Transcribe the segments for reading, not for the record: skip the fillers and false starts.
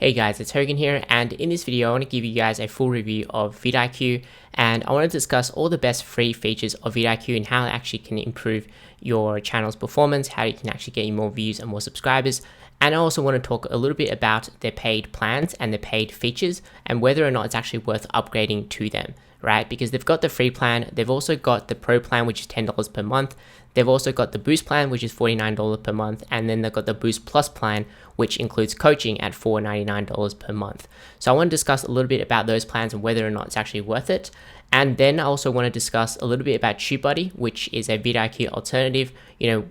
Hey guys, it's Hogan here, and in this video I want to give you guys a full review of Vidiq, and I want to discuss all the best free features of Vidiq and how it actually can improve your channel's performance, how you can actually get you more views and more subscribers. And I also want to talk a little bit about their paid plans and their paid features and whether or not it's actually worth upgrading to them, right? Because they've got the free plan, they've also got the pro plan, which is $10 per month. They've also got the boost plan, which is $49 per month. And then they've got the boost plus plan, which includes coaching at $499 per month. So I want to discuss a little bit about those plans and whether or not it's actually worth it. And then I also want to discuss a little bit about Tubebuddy, which is a Vidiq alternative.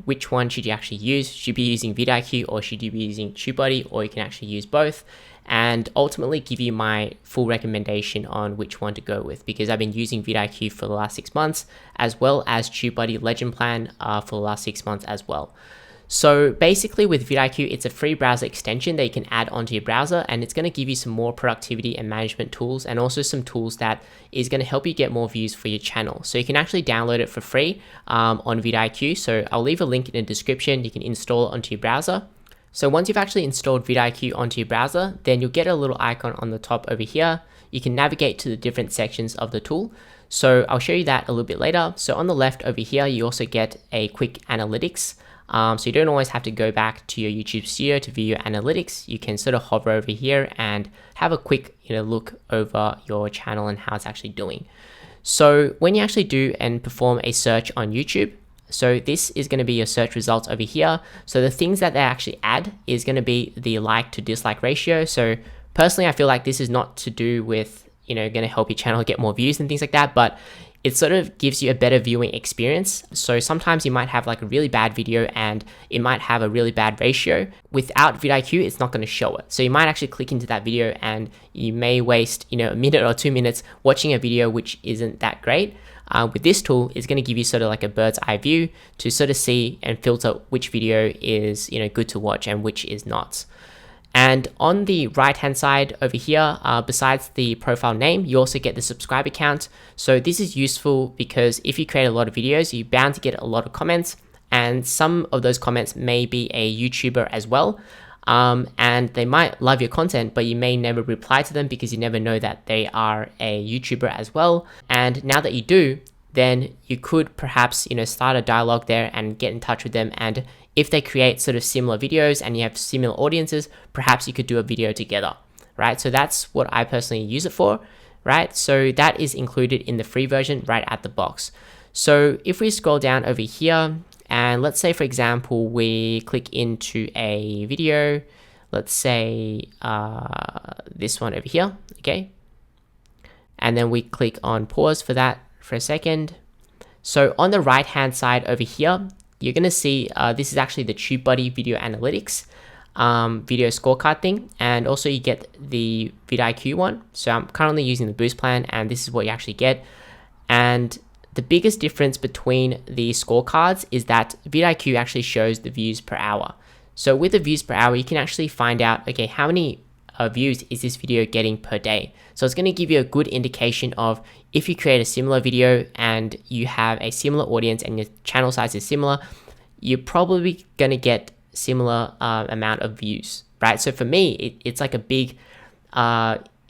Which one should you actually use? Should you be using Vidiq or should you be using Tubebuddy, or you can actually use both? And ultimately give you my full recommendation on which one to go with, because I've been using Vidiq for the last 6 months, as well as Tubebuddy Legend Plan for the last 6 months as well. So basically with Vidiq, it's a free browser extension that you can add onto your browser, and it's going to give you some more productivity and management tools, and also some tools that is going to help you get more views for your channel. So you can actually download it for free on Vidiq. So I'll leave a link in the description. You can install it onto your browser. So once you've actually installed Vidiq onto your browser, then you'll get a little icon on the top over here. You can navigate to the different sections of the tool. So I'll show you that a little bit later. So on the left over here, you also get a quick analytics. So you don't always have to go back to your YouTube studio to view your analytics. You can sort of hover over here and have a quick look over your channel and how it's actually doing. So when you actually do and perform a search on YouTube, so this is going to be your search results over here. So the things that they actually add is going to be the like to dislike ratio. So personally, I feel like this is not to do with, going to help your channel get more views and things like that, but it sort of gives you a better viewing experience. So sometimes you might have like a really bad video and it might have a really bad ratio. Without Vidiq, it's not going to show it. So you might actually click into that video and you may waste, a minute or 2 minutes watching a video which isn't that great. With this tool, it's going to give you sort of like a bird's eye view to sort of see and filter which video is good to watch and which is not. And on the right hand side over here, besides the profile name, you also get the subscriber count. So this is useful because if you create a lot of videos, you're bound to get a lot of comments, and some of those comments may be a YouTuber as well. And they might love your content, but you may never reply to them because you never know that they are a YouTuber as well. And now that you do, then you could perhaps start a dialogue there and get in touch with them. And if they create sort of similar videos and you have similar audiences, perhaps you could do a video together, right? So that's what I personally use it for, right? So that is included in the free version right at the box. So if we scroll down over here, and let's say, for example, we click into a video, let's say this one over here, okay? And then we click on pause for that for a second. So on the right-hand side over here, you're gonna see this is actually the Tubebuddy video analytics video scorecard thing, and also you get the Vidiq one. So I'm currently using the boost plan, and this is what you actually get. And the biggest difference between the scorecards is that Vidiq actually shows the views per hour. So with the views per hour, you can actually find out, okay, how many views is this video getting per day? So it's going to give you a good indication of if you create a similar video and you have a similar audience and your channel size is similar, you're probably going to get similar amount of views, right? So for me, it's like a big,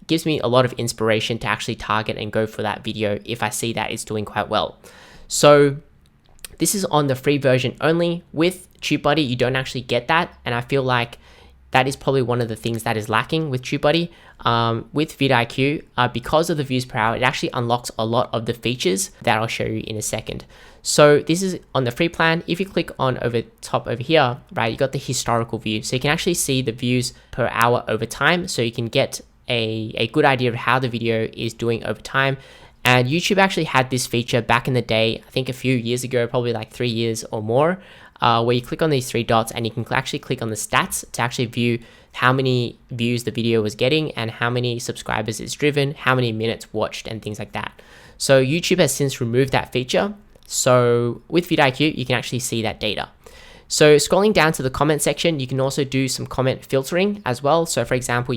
gives me a lot of inspiration to actually target and go for that video if I see that it's doing quite well. So this is on the free version only. With Tubebuddy, you don't actually get that, and I feel like that is probably one of the things that is lacking with Tubebuddy. With Vidiq, because of the views per hour, it actually unlocks a lot of the features that I'll show you in a second. So this is on the free plan. If you click on over top over here, right, you got the historical view. So you can actually see the views per hour over time. So you can get a good idea of how the video is doing over time. And YouTube actually had this feature back in the day, I think a few years ago, probably like 3 years or more, where you click on these 3 dots and you can actually click on the stats to actually view how many views the video was getting and how many subscribers it's driven, how many minutes watched, and things like that. So YouTube has since removed that feature. So with Vidiq, you can actually see that data. So scrolling down to the comment section, you can also do some comment filtering as well. So for example,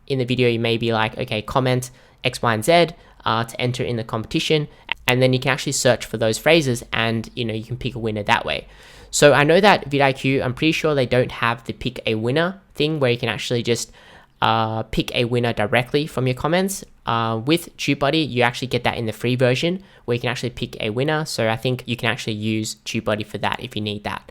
in the video, you may be like, okay, comment X, Y, and Z to enter in the competition. And then you can actually search for those phrases and, you can pick a winner that way. So I know that Vidiq, I'm pretty sure they don't have the pick a winner thing where you can actually just pick a winner directly from your comments. With Tubebuddy, you actually get that in the free version where you can actually pick a winner. So I think you can actually use Tubebuddy for that if you need that.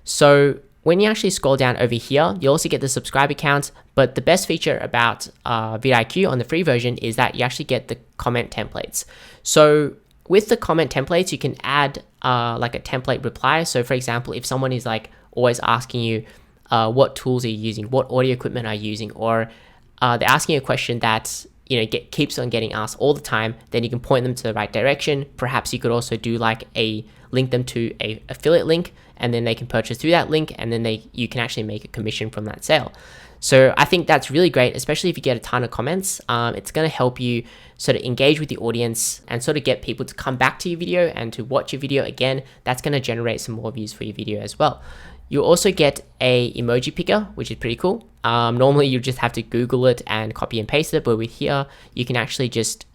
So when you actually scroll down over here, you also get the subscriber count, but the best feature about Vidiq on the free version is that you actually get the comment templates. So with the comment templates, you can add like a template reply. So for example, if someone is like always asking you, what tools are you using, what audio equipment are you using, or they're asking a question that keeps on getting asked all the time, then you can point them to the right direction. Perhaps you could also do like link them to a affiliate link, and then they can purchase through that link, and then you can actually make a commission from that sale. So I think that's really great, especially if you get a ton of comments. It's going to help you sort of engage with the audience and sort of get people to come back to your video and to watch your video again. That's going to generate some more views for your video as well. You'll also get a emoji picker, which is pretty cool. Normally you just have to Google it and copy and paste it, but with here, you can actually just,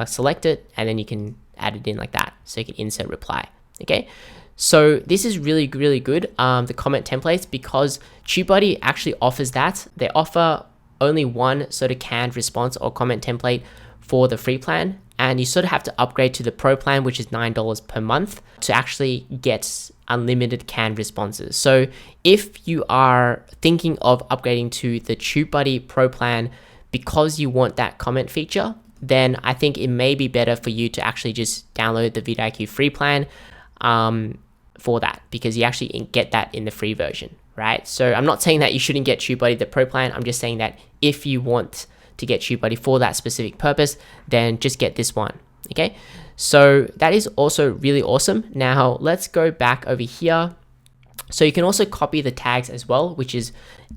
select it, and then you can add it in like that. So you can insert reply, okay? So this is really, really good, the comment templates, because Tubebuddy actually offers that. They offer only one sort of canned response or comment template for the free plan, and you sort of have to upgrade to the pro plan, which is $9 per month, to actually get unlimited canned responses. So if you are thinking of upgrading to the Tubebuddy pro plan because you want that comment feature, then I think it may be better for you to actually just download the Vidiq free plan for that, because you actually get that in the free version, right? So I'm not saying that you shouldn't get Tubebuddy the pro plan. I'm just saying that if you want to get Tubebuddy for that specific purpose, then just get this one, okay? So that is also really awesome. Now let's go back over here. So you can also copy the tags as well,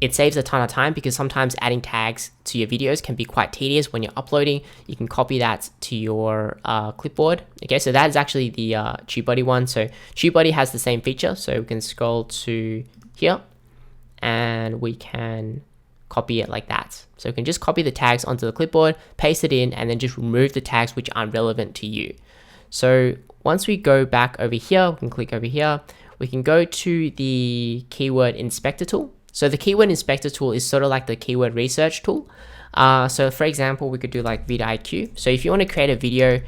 it saves a ton of time, because sometimes adding tags to your videos can be quite tedious when you're uploading. You can copy that to your clipboard. Okay, so that is actually the Tubebuddy one. So Tubebuddy has the same feature. So we can scroll to here and we can copy it like that. So you can just copy the tags onto the clipboard, paste it in, and then just remove the tags which aren't relevant to you. So once we go back over here, we can click over here. We can go to the keyword inspector tool. So the keyword inspector tool is sort of like the keyword research tool. So for example, we could do like Vidiq. So if you want to create a video,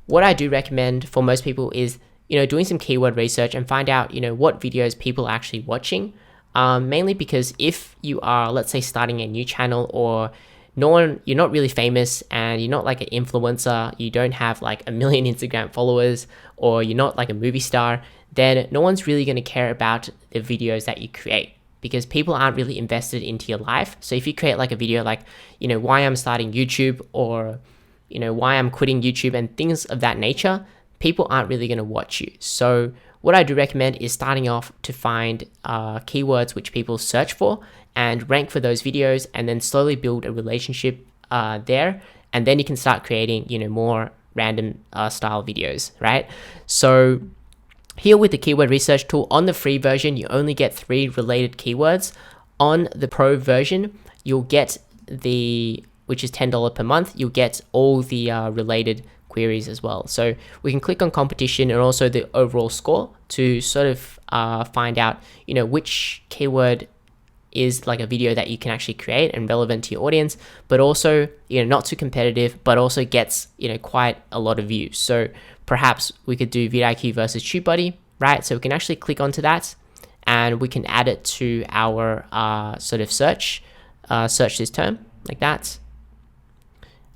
what I do recommend for most people is, doing some keyword research and find out, what videos people are actually watching. Mainly because if you are, let's say, starting a new channel, or you're not really famous and you're not like an influencer, you don't have like 1 million Instagram followers, or you're not like a movie star, then no one's really going to care about the videos that you create, because people aren't really invested into your life. So if you create like a video like, why I'm starting YouTube, or, why I'm quitting YouTube and things of that nature, people aren't really going to watch you. So what I do recommend is starting off to find keywords which people search for and rank for those videos, and then slowly build a relationship there. And then you can start creating, more random style videos, right? So here with the keyword research tool on the free version, you only get 3 related keywords. On the pro version, you'll get which is $10 per month, you'll get all the related queries as well. So we can click on competition and also the overall score to sort of find out, which keyword is like a video that you can actually create and relevant to your audience, but also, not too competitive, but also gets, quite a lot of views. So perhaps we could do Vidiq versus Tubebuddy, right? So we can actually click onto that and we can add it to our sort of search this term like that.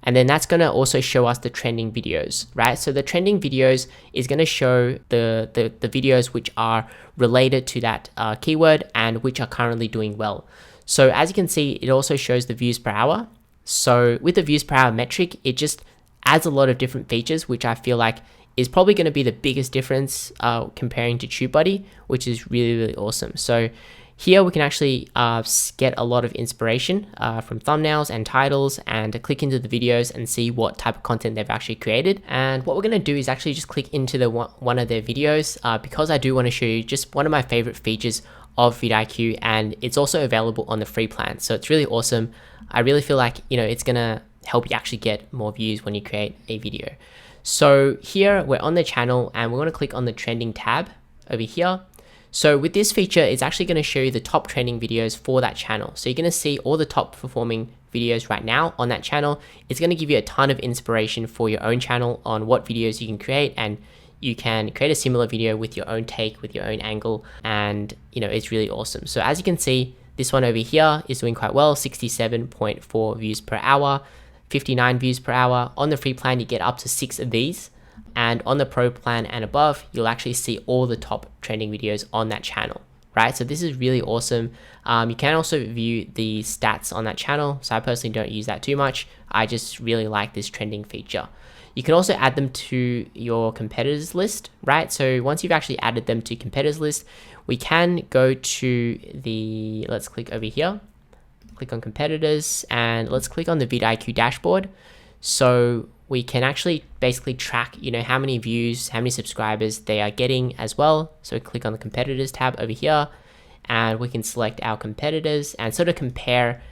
And then that's going to also show us the trending videos, right? So the trending videos is going to show the videos which are related to that keyword and which are currently doing well. So as you can see, it also shows the views per hour. So with the views per hour metric, it just adds a lot of different features, which I feel like is probably going to be the biggest difference comparing to Tubebuddy, which is really, really awesome. So here we can actually get a lot of inspiration from thumbnails and titles, and click into the videos and see what type of content they've actually created. And what we're going to do is actually just click into one of their videos because I do want to show you just one of my favorite features of Vidiq, and it's also available on the free plan. So it's really awesome. I really feel like, it's going to help you actually get more views when you create a video. So here we're on the channel and we're going to click on the trending tab over here. So with this feature, it's actually going to show you the top trending videos for that channel. So you're going to see all the top performing videos right now on that channel. It's going to give you a ton of inspiration for your own channel on what videos you can create, and you can create a similar video with your own take, with your own angle, and it's really awesome. So as you can see, this one over here is doing quite well, 67.4 views per hour, 59 views per hour. On the free plan, you get up to 6 of these. And on the pro plan and above, you'll actually see all the top trending videos on that channel, right? So this is really awesome. You can also view the stats on that channel. So I personally don't use that too much. I just really like this trending feature. You can also add them to your competitors list, right? So once you've actually added them to competitors list, we can go to let's click over here, click on competitors, and let's click on the Vidiq Dashboard. So we can actually basically track, how many views, how many subscribers they are getting as well. So click on the competitors tab over here, and we can select our competitors and sort of compare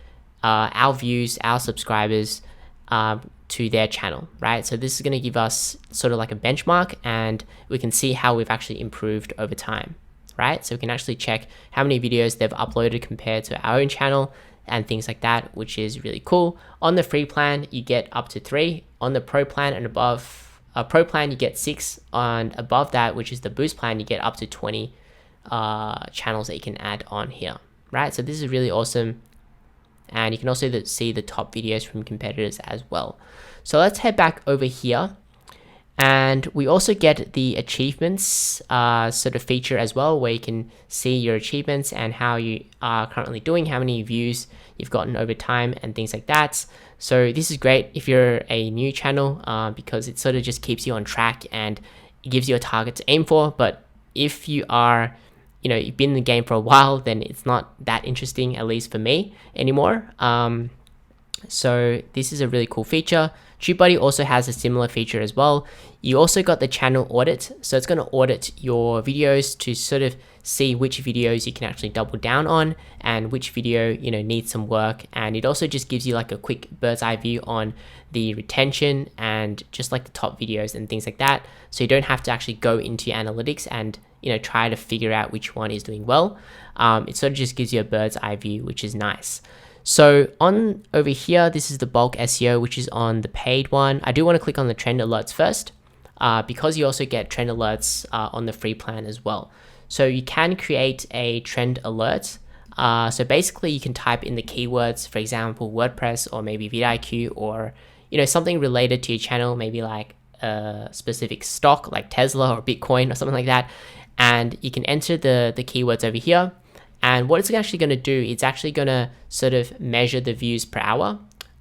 our views, our subscribers to their channel, right? So this is going to give us sort of like a benchmark, and we can see how we've actually improved over time, right? So we can actually check how many videos they've uploaded compared to our own channel and things like that, which is really cool. On the free plan, you get up to 3. On the pro plan and above, pro plan, you get 6. And above that, which is the boost plan, you get up to 20 channels that you can add on here, right? So this is really awesome. And you can also see the top videos from competitors as well. So let's head back over here. And we also get the achievements sort of feature as well, where you can see your achievements and how you are currently doing, how many views you've gotten over time and things like that. So this is great if you're a new channel because it sort of just keeps you on track and it gives you a target to aim for. But if you are, you've been in the game for a while, then it's not that interesting, at least for me anymore. So this is a really cool feature. Tubebuddy also has a similar feature as well. You also got the channel audit. So it's going to audit your videos to sort of see which videos you can actually double down on and which video, needs some work. And it also just gives you like a quick bird's eye view on the retention and just like the top videos and things like that. So you don't have to actually go into your analytics and, try to figure out which one is doing well. It sort of just gives you a bird's eye view, which is nice. So on over here, this is the bulk SEO, which is on the paid one. I do want to click on the trend alerts first because you also get trend alerts on the free plan as well. So you can create a trend alert. So basically you can type in the keywords, for example, WordPress or maybe Vidiq or, something related to your channel, maybe like a specific stock like Tesla or Bitcoin or something like that. And you can enter the keywords over here. And what it's actually going to do, it's actually going to sort of measure the views per hour.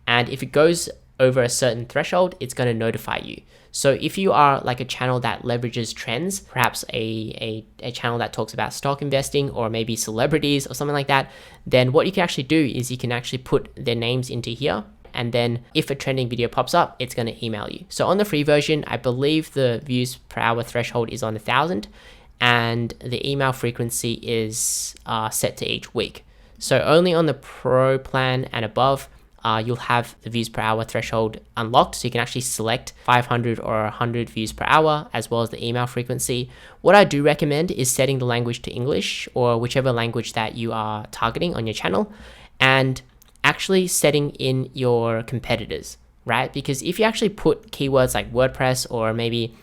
And if it goes over a certain threshold, it's going to notify you. So if you are like a channel that leverages trends, perhaps a channel that talks about stock investing or maybe celebrities or something like that, then what you can actually do is you can actually put their names into here. And then if a trending video pops up, it's going to email you. So on the free version, I believe the views per hour threshold is on 1,000. And the email frequency is set to each week. So only on the pro plan and above, you'll have the views per hour threshold unlocked. So you can actually select 500 or 100 views per hour, as well as the email frequency. What I do recommend is setting the language to English or whichever language that you are targeting on your channel, and actually setting in your competitors, right? Because if you actually put keywords like WordPress or maybe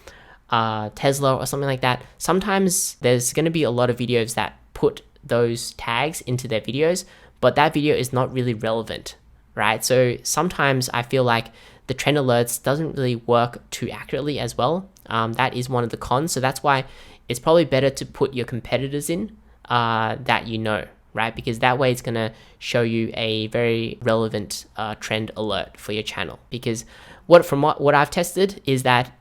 Tesla or something like that, sometimes there's going to be a lot of videos that put those tags into their videos, but that video is not really relevant, right? So sometimes I feel like the trend alerts doesn't really work too accurately as well. That is one of the cons. So that's why it's probably better to put your competitors in that right? Because that way it's going to show you a very relevant trend alert for your channel. Because what I've tested is that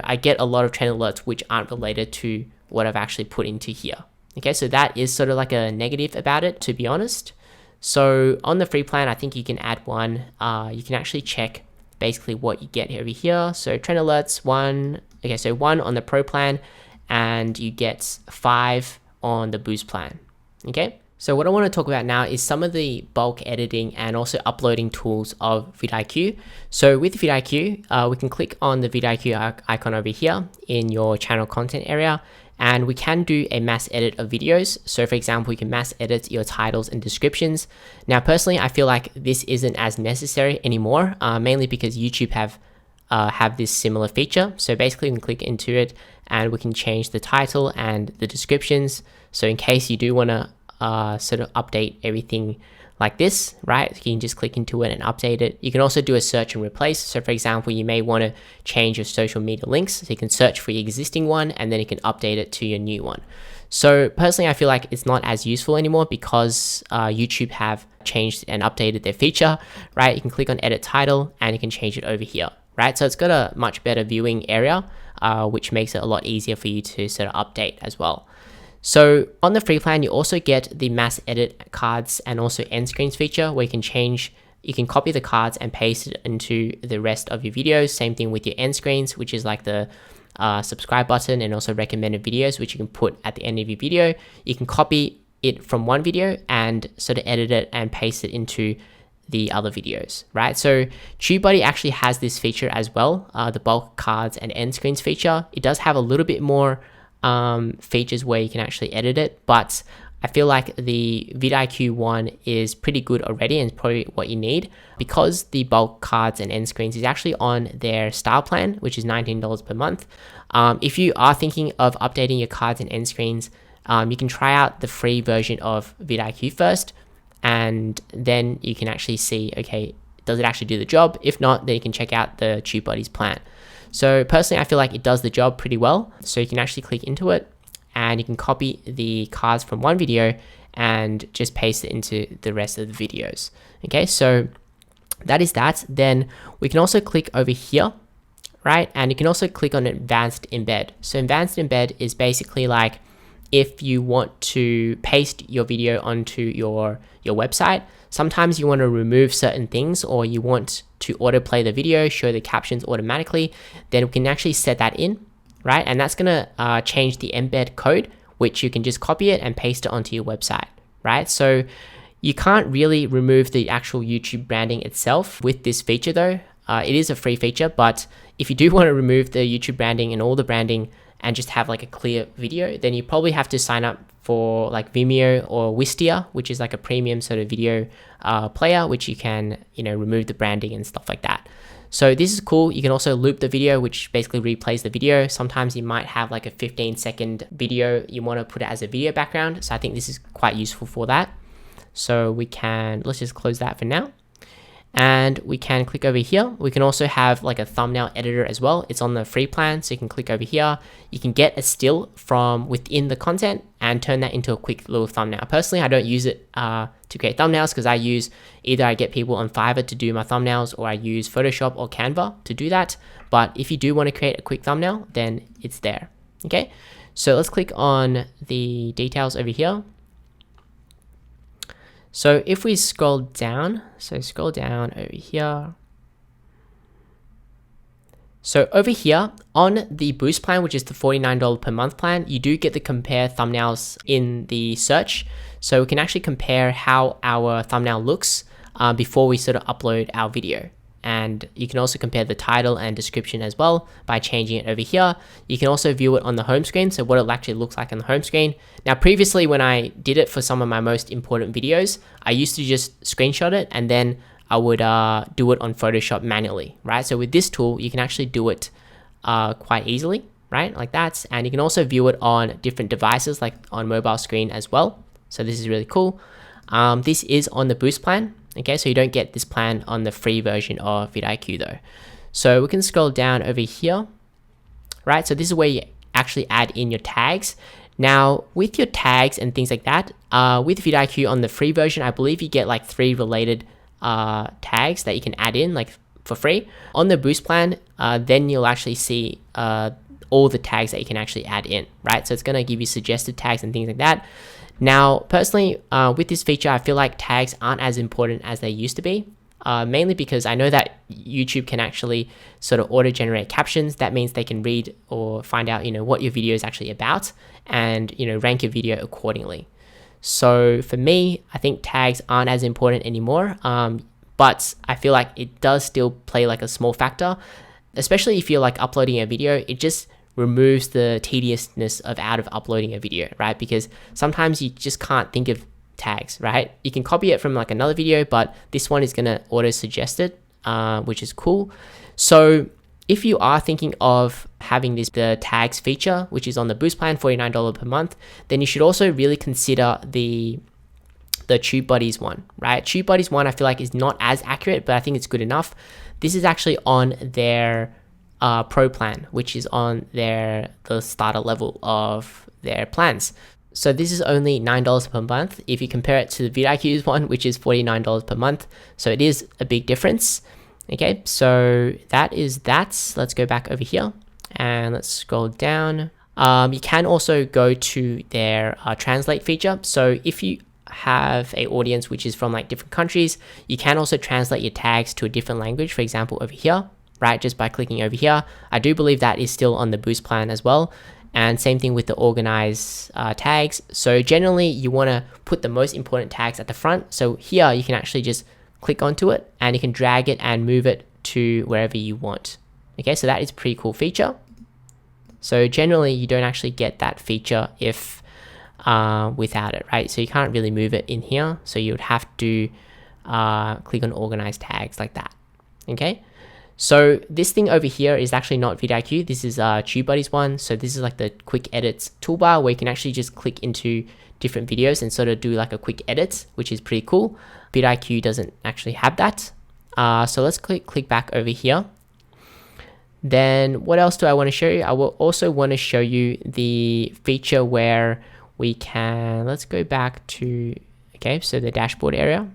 I get a lot of trend alerts which aren't related to what I've actually put into here. Okay, so that is sort of like a negative about it, to be honest. So on the free plan, I think you can add one. You can actually check basically what you get over here. So trend alerts, 1. Okay, so 1 on the pro plan, and you get 5 on the boost plan. Okay. So what I want to talk about now is some of the bulk editing and also uploading tools of Vidiq. So with Vidiq, we can click on the Vidiq icon over here in your channel content area, and we can do a mass edit of videos. So for example, you can mass edit your titles and descriptions. Now, personally, I feel like this isn't as necessary anymore, mainly because YouTube have this similar feature. So basically, we can click into it and we can change the title and the descriptions. So in case you do want to sort of update everything like this, right? You can just click into it and update it. You can also do a search and replace. So for example, you may want to change your social media links. So you can search for your existing one and then you can update it to your new one. So personally, I feel like it's not as useful anymore because YouTube have changed and updated their feature, right? You can click on edit title and you can change it over here, right? So it's got a much better viewing area, which makes it a lot easier for you to sort of update as well. So on the free plan, you also get the mass edit cards and also end screens feature where you can copy the cards and paste it into the rest of your videos. Same thing with your end screens, which is like the subscribe button and also recommended videos, which you can put at the end of your video. You can copy it from one video and sort of edit it and paste it into the other videos, right? So Tubebuddy actually has this feature as well, the bulk cards and end screens feature. It does have a little bit more features where you can actually edit it, but I feel like the Vidiq one is pretty good already and it's probably what you need, because the bulk cards and end screens is actually on their style plan, which is $19 per month. If you are thinking of updating your cards and end screens, you can try out the free version of Vidiq first, and then you can actually see, okay, does it actually do the job? If not, then you can check out the Tubebuddy's plan. So personally, I feel like it does the job pretty well. So you can actually click into it and you can copy the cards from one video and just paste it into the rest of the videos. Okay, so that is that. Then we can also click over here, right? And you can also click on advanced embed. So advanced embed is basically like if you want to paste your video onto your website. Sometimes you want to remove certain things, or you want to autoplay the video, show the captions automatically, then we can actually set that in, right? And that's going to change the embed code, which you can just copy it and paste it onto your website, right? So you can't really remove the actual YouTube branding itself with this feature though. It is a free feature, but if you do want to remove the YouTube branding and all the branding and just have like a clear video, then you probably have to sign up for like Vimeo or Wistia, which is like a premium sort of video player, which you can, remove the branding and stuff like that. So this is cool. You can also loop the video, which basically replays the video. Sometimes you might have like a 15-second video you want to put it as a video background. So I think this is quite useful for that. So let's just close that for now. And we can click over here. We can also have like a thumbnail editor as well. It's on the free plan, so you can click over here. You can get a still from within the content and turn that into a quick little thumbnail. Personally, I don't use it to create thumbnails because I get people on Fiverr to do my thumbnails, or I use Photoshop or Canva to do that. But if you do want to create a quick thumbnail, then it's there. Okay, so let's click on the details over here. So if we scroll down, over here. So over here on the Boost plan, which is the $49 per month plan, you do get the compare thumbnails in the search. So we can actually compare how our thumbnail looks before we sort of upload our video. And you can also compare the title and description as well by changing it over here. You can also view it on the home screen, so what it actually looks like on the home screen. Now, previously when I did it for some of my most important videos, I used to just screenshot it and then I would do it on Photoshop manually, right? So with this tool, you can actually do it quite easily, right? Like that. And you can also view it on different devices, like on mobile screen as well. So this is really cool. This is on the Boost plan. Okay, so you don't get this plan on the free version of Vidiq though. So we can scroll down over here, right? So this is where you actually add in your tags. Now with your tags and things like that, with Vidiq on the free version, I believe you get like 3 related tags that you can add in like for free. On the Boost plan, then you'll actually see all the tags that you can actually add in, right? So it's gonna give you suggested tags and things like that. Now, personally, with this feature, I feel like tags aren't as important as they used to be, mainly because I know that YouTube can actually sort of auto-generate captions. That means they can read or find out, what your video is actually about and, rank your video accordingly. So for me, I think tags aren't as important anymore, but I feel like it does still play like a small factor, especially if you're like uploading a video. It just removes the tediousness of uploading a video, right? Because sometimes you just can't think of tags, right? You can copy it from like another video, but this one is going to auto suggest it, which is cool. So if you are thinking of having the tags feature, which is on the Boost plan, $49 per month, then you should also really consider the Tubebuddy's one, right? Tubebuddy's one I feel like is not as accurate, but I think it's good enough. This is actually on their Pro plan, which is on the starter level of their plans. So this is only $9 per month if you compare it to the Vidiq's one, which is $49 per month. So it is a big difference. Okay, so that is that. Let's go back over here and let's scroll down. You can also go to their translate feature. So if you have an audience which is from like different countries, you can also translate your tags to a different language, for example over here, right? Just by clicking over here. I do believe that is still on the Boost plan as well. And same thing with the organize tags. So generally you want to put the most important tags at the front. So here you can actually just click onto it and you can drag it and move it to wherever you want. Okay, so that is a pretty cool feature. So generally you don't actually get that feature if without it, right? So you can't really move it in here. So you would have to click on organize tags like that. Okay, so this thing over here is actually not Vidiq. This is Tubebuddy's one. So this is like the quick edits toolbar where you can actually just click into different videos and sort of do like a quick edit, which is pretty cool. Vidiq doesn't actually have that. So let's click back over here. Then what else do I want to show you? I will also want to show you the feature where we can, let's go back to, okay, so the dashboard area,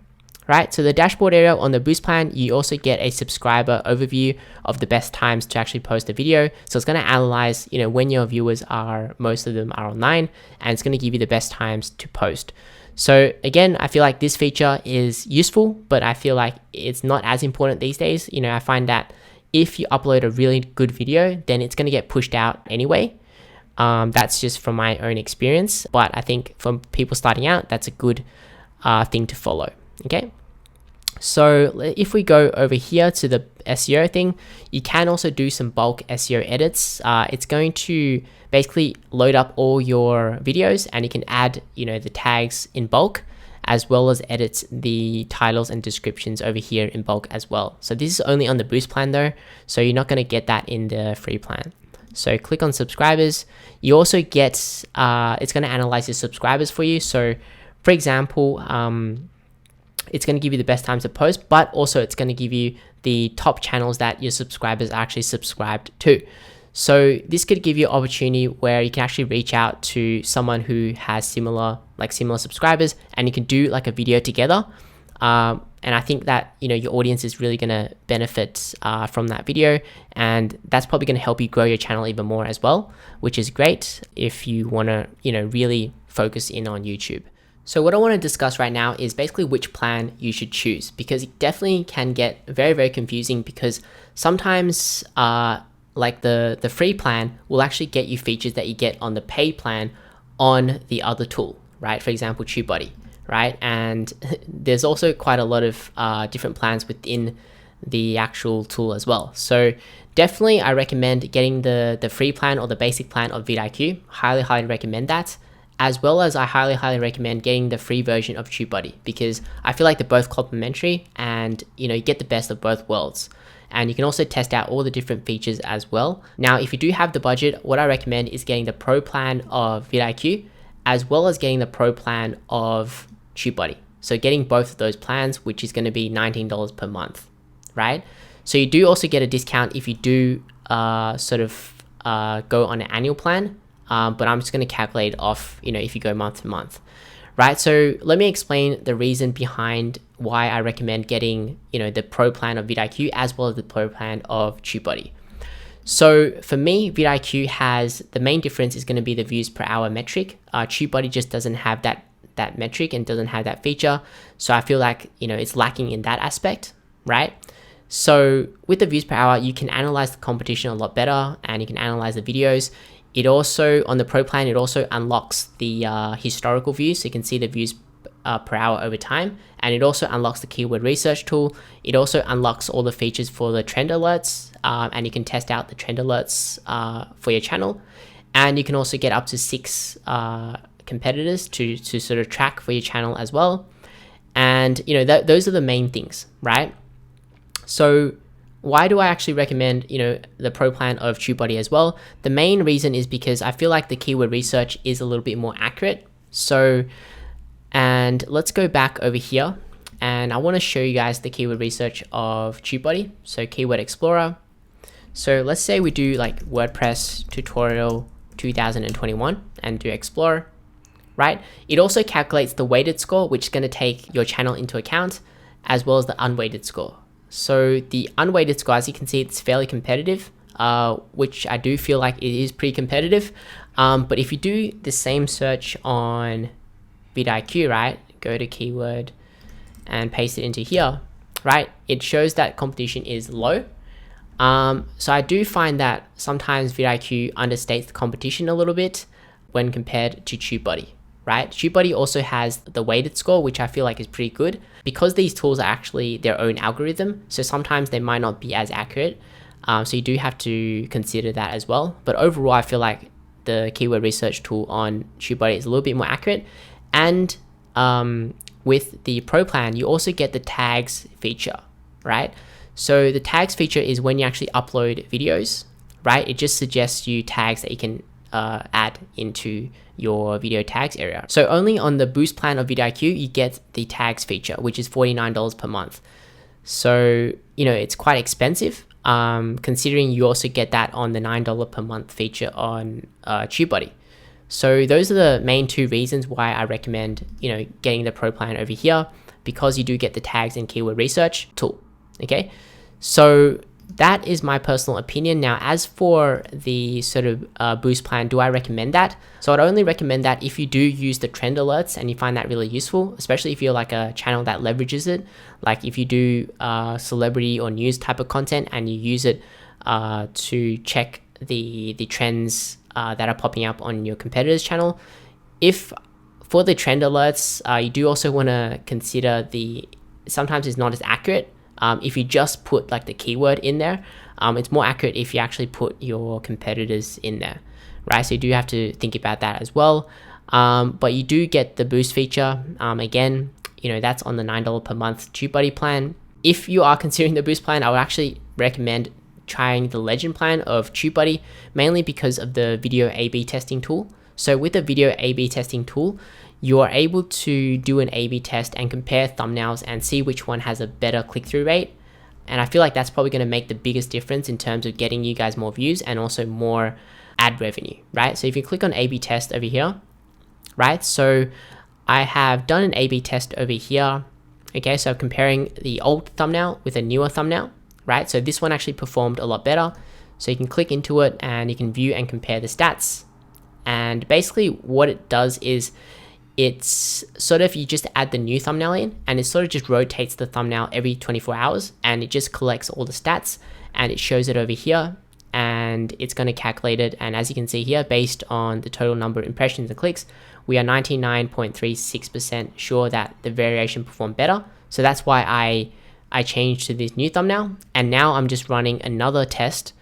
right? So the dashboard area on the Boost plan, you also get a subscriber overview of the best times to actually post a video. So it's going to analyze, you know, when your viewers are, most of them are online, and it's going to give you the best times to post. So again, I feel like this feature is useful, but I feel like it's not as important these days. You know, I find that if you upload a really good video, then it's going to get pushed out anyway. That's just from my own experience, but I think for people starting out, that's a good thing to follow. Okay, so if we go over here to the SEO thing, you can also do some bulk SEO edits. It's going to basically load up all your videos, and you can add, you know, the tags in bulk, as well as edit the titles and descriptions over here in bulk as well. So this is only on the Boost plan though, so you're not going to get that in the free plan. So click on subscribers. You also get, it's going to analyze your subscribers for you. So for example, it's going to give you the best times to post, but also it's going to give you the top channels that your subscribers are actually subscribed to. So this could give you an opportunity where you can actually reach out to someone who has similar subscribers, and you can do like a video together. And I think that, you know, your audience is really going to benefit from that video, and that's probably going to help you grow your channel even more as well, which is great if you want to, you know, really focus in on YouTube. So what I want to discuss right now is basically which plan you should choose, because it definitely can get very, very confusing, because sometimes like the free plan will actually get you features that you get on the paid plan on the other tool, right? For example, Tubebuddy, right? And there's also quite a lot of different plans within the actual tool as well. So definitely I recommend getting the free plan or the basic plan of Vidiq. Highly recommend that. As well as I highly recommend getting the free version of Tubebuddy, because I feel like they're both complementary, and you know, you get the best of both worlds. And you can also test out all the different features as well. Now, if you do have the budget, what I recommend is getting the pro plan of Vidiq, as well as getting the pro plan of Tubebuddy. So getting both of those plans, which is going to be $19 per month, right? So you do also get a discount if you do go on an annual plan. But I'm just going to calculate off, you know, if you go month to month, right? So let me explain the reason behind why I recommend getting, you know, the pro plan of Vidiq as well as the pro plan of Tubebuddy. So for me, Vidiq has, the main difference is going to be the views per hour metric. Tubebuddy just doesn't have that metric and doesn't have that feature. So I feel like, you know, it's lacking in that aspect, right? So with the views per hour, you can analyze the competition a lot better, and you can analyze the videos. It also, on the pro plan, it also unlocks the historical views, so you can see the views per hour over time. And it also unlocks the keyword research tool. It also unlocks all the features for the trend alerts, and you can test out the trend alerts for your channel. And you can also get up to 6 competitors to sort of track for your channel as well. And those are the main things, right? So why do I actually recommend the pro plan of Tubebuddy as well? The main reason is because I feel like the keyword research is a little bit more accurate. So, and let's go back over here, and I want to show you guys the keyword research of Tubebuddy. So Keyword Explorer. So let's say we do like WordPress tutorial 2021 and do Explorer, right? It also calculates the weighted score, which is going to take your channel into account, as well as the unweighted score. So the unweighted score, as you can see, it's fairly competitive, which I do feel like it is pretty competitive. But if you do the same search on Vidiq, right, go to keyword and paste it into here, right, it shows that competition is low. So I do find that sometimes Vidiq understates the competition a little bit when compared to Tubebuddy, right? Tubebuddy also has the weighted score, which I feel like is pretty good because these tools are actually their own algorithm. So sometimes they might not be as accurate. So you do have to consider that as well. But overall, I feel like the keyword research tool on Tubebuddy is a little bit more accurate. And with the pro plan, you also get the tags feature, right? So the tags feature is when you actually upload videos, right? It just suggests you tags that you can add into your video tags area. So only on the boost plan of Vidiq, you get the tags feature, which is $49 per month. So, it's quite expensive, considering you also get that on the $9 per month feature on Tubebuddy. So those are the main 2 reasons why I recommend, getting the pro plan over here, because you do get the tags and keyword research tool. Okay, so that is my personal opinion. Now, as for the sort of boost plan, do I recommend that? So I'd only recommend that if you do use the trend alerts and you find that really useful, especially if you're like a channel that leverages it. Like if you do celebrity or news type of content and you use it to check the trends that are popping up on your competitor's channel. If for the trend alerts, you do also want to consider sometimes it's not as accurate. If you just put like the keyword in there, it's more accurate if you actually put your competitors in there, right? So you do have to think about that as well. But you do get the boost feature. Again, that's on the $9 per month Tubebuddy plan. If you are considering the boost plan, I would actually recommend trying the legend plan of Tubebuddy, mainly because of the video A/B testing tool. So with the video A/B testing tool, you are able to do an A/B test and compare thumbnails and see which one has a better click-through rate. And I feel like that's probably going to make the biggest difference in terms of getting you guys more views and also more ad revenue, right? So if you click on A/B test over here, right? So I have done an A/B test over here. Okay, so comparing the old thumbnail with a newer thumbnail, right? So this one actually performed a lot better. So you can click into it and you can view and compare the stats. And basically what it does is it's sort of, you just add the new thumbnail in and it sort of just rotates the thumbnail every 24 hours and it just collects all the stats and it shows it over here and it's going to calculate it. And as you can see here, based on the total number of impressions and clicks, we are 99.36% sure that the variation performed better. So that's why I changed to this new thumbnail. And now I'm just running another test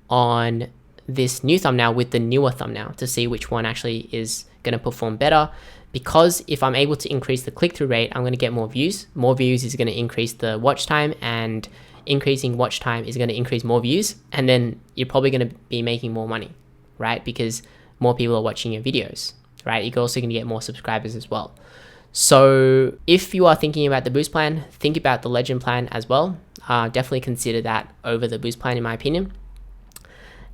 on this new thumbnail with the newer thumbnail to see which one actually is going to perform better. Because if I'm able to increase the click-through rate, I'm going to get more views. More views is going to increase the watch time, and increasing watch time is going to increase more views. And then you're probably going to be making more money, right? Because more people are watching your videos, right? You're also going to get more subscribers as well. So if you are thinking about the boost plan, think about the legend plan as well. Definitely consider that over the boost plan, in my opinion.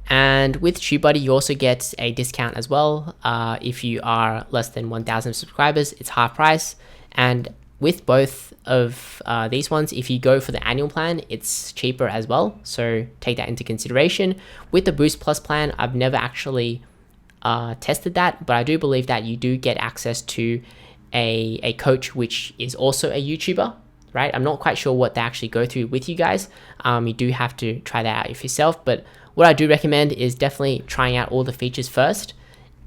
And with Tubebuddy, you also get a discount as well. If you are less than 1,000 subscribers, it's half price. And with both of these ones, if you go for the annual plan, it's cheaper as well. So take that into consideration. With the Boost Plus plan, I've never actually tested that, but I do believe that you do get access to a coach, which is also a YouTuber, right? I'm not quite sure what they actually go through with you guys. You do have to try that out yourself, but what I do recommend is definitely trying out all the features first,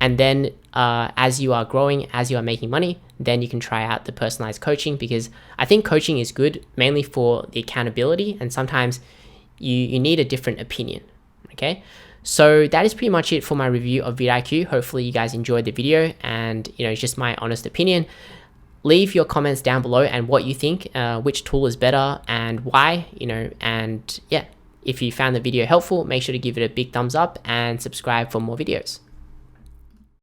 and then as you are growing, as you are making money, then you can try out the personalized coaching, because I think coaching is good mainly for the accountability, and sometimes you need a different opinion. Okay, so that is pretty much it for my review of Vidiq. Hopefully you guys enjoyed the video, and it's just my honest opinion. Leave your comments down below and what you think, which tool is better and why, and yeah, if you found the video helpful, make sure to give it a big thumbs up and subscribe for more videos.